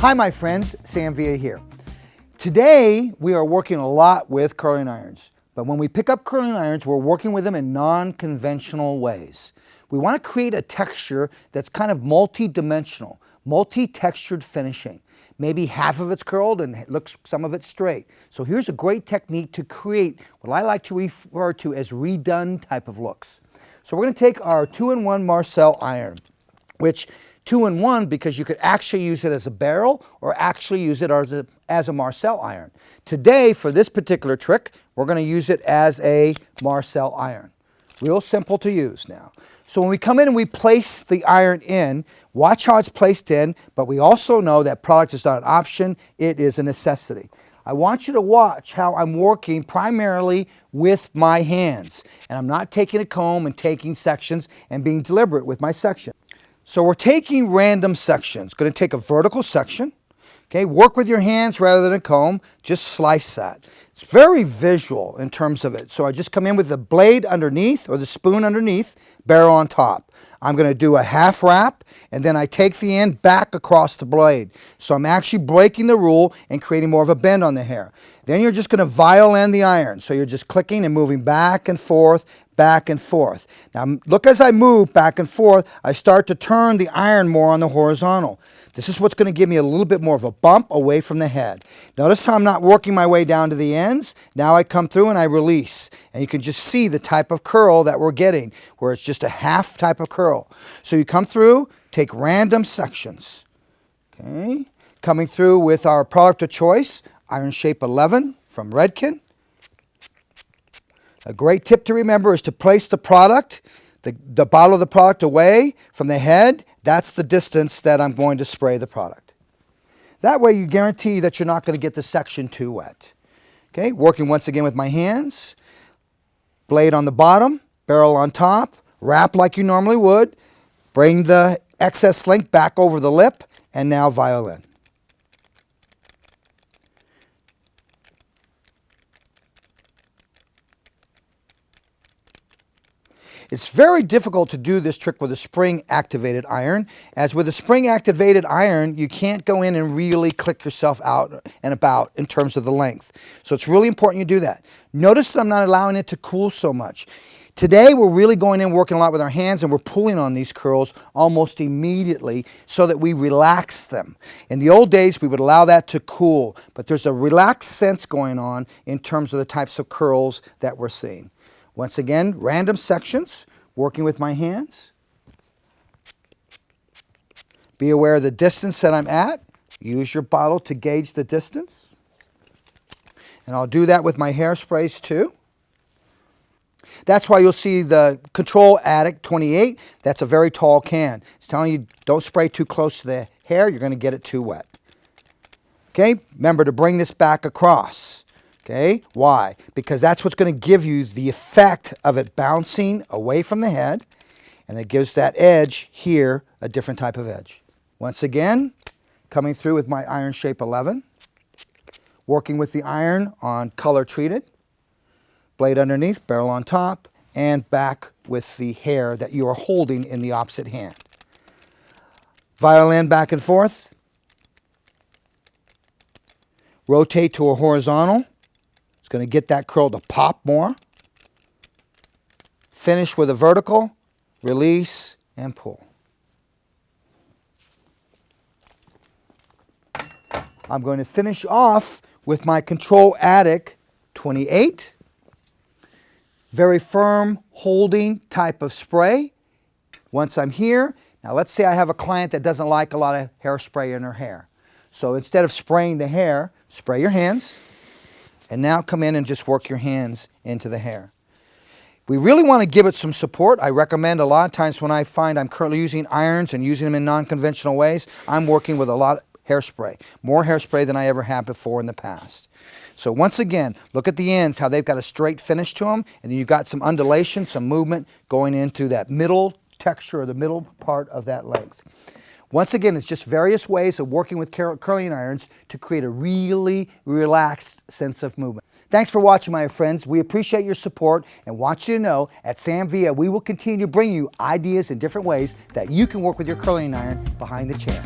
Hi my friends, Sam Villa here. Today we are working a lot with curling irons, but when we pick up curling irons, we're working with them in non-conventional ways. We want to create a texture that's kind of multi-dimensional, multi-textured finishing. Maybe half of it's curled and some of it's straight. So here's a great technique to create what I like to refer to as redone type of looks. So we're going to take our 2-in-1 Marcel iron, which 2-in-1 because you could actually use it as a barrel or actually use it as a Marcel iron. Today, for this particular trick, we're going to use it as a Marcel iron. Real simple to use now. So when we come in and we place the iron in, watch how it's placed in, but we also know that product is not an option, it is a necessity. I want you to watch how I'm working primarily with my hands. And I'm not taking a comb and taking sections and being deliberate with my section. So we're taking random sections. Going to take a vertical section. Okay, work with your hands rather than a comb. Just slice that. It's very visual in terms of it. So I just come in with the blade underneath or the spoon underneath, barrel on top. I'm going to do a half wrap and then I take the end back across the blade. So I'm actually breaking the rule and creating more of a bend on the hair. Then you're just going to violin the iron. So you're just clicking and moving back and forth, back and forth. Now look, as I move back and forth, I start to turn the iron more on the horizontal. This is what's going to give me a little bit more of a bump away from the head. Notice how I'm not working my way down to the ends. Now I come through and I release. And you can just see the type of curl that we're getting, where it's just a half type of curl. So you come through, take random sections. Okay, coming through with our product of choice, Iron Shape 11 from Redken. A great tip to remember is to place the product, the bottle of the product away from the head. That's the distance that I'm going to spray the product. That way you guarantee that you're not going to get the section too wet. Okay, working once again with my hands. Blade on the bottom, barrel on top, wrap like you normally would. Bring the excess length back over the lip, and now violin. It's very difficult to do this trick with a spring-activated iron, as with a spring-activated iron, you can't go in and really click yourself out and about in terms of the length. So it's really important you do that. Notice that I'm not allowing it to cool so much. Today, we're really going in working a lot with our hands, and we're pulling on these curls almost immediately so that we relax them. In the old days, we would allow that to cool, but there's a relaxed sense going on in terms of the types of curls that we're seeing. Once again, random sections, working with my hands. Be aware of the distance that I'm at. Use your bottle to gauge the distance. And I'll do that with my hairsprays too. That's why you'll see the Control Addict 28. That's a very tall can. It's telling you don't spray too close to the hair. You're going to get it too wet. Okay, remember to bring this back across. Okay, why? Because that's what's going to give you the effect of it bouncing away from the head, and it gives that edge here a different type of edge. Once again, coming through with my Iron Shape 11, working with the iron on color treated, blade underneath, barrel on top, and back with the hair that you are holding in the opposite hand. Violin back and forth, rotate to a horizontal. It's going to get that curl to pop more. Finish with a vertical, release, and pull. I'm going to finish off with my Control Addict 28. Very firm, holding type of spray. Once I'm here, now let's say I have a client that doesn't like a lot of hairspray in her hair. So instead of spraying the hair, spray your hands. And now come in and just work your hands into the hair. We really want to give it some support. I recommend a lot of times when I find I'm currently using irons and using them in non-conventional ways, I'm working with a lot of hairspray. More hairspray than I ever had before in the past. So once again, look at the ends, how they've got a straight finish to them, and then you've got some undulation, some movement going into that middle texture or the middle part of that length. Once again, it's just various ways of working with curling irons to create a really relaxed sense of movement. Thanks for watching, my friends. We appreciate your support and want you to know at Sam Villa, we will continue to bring you ideas in different ways that you can work with your curling iron behind the chair.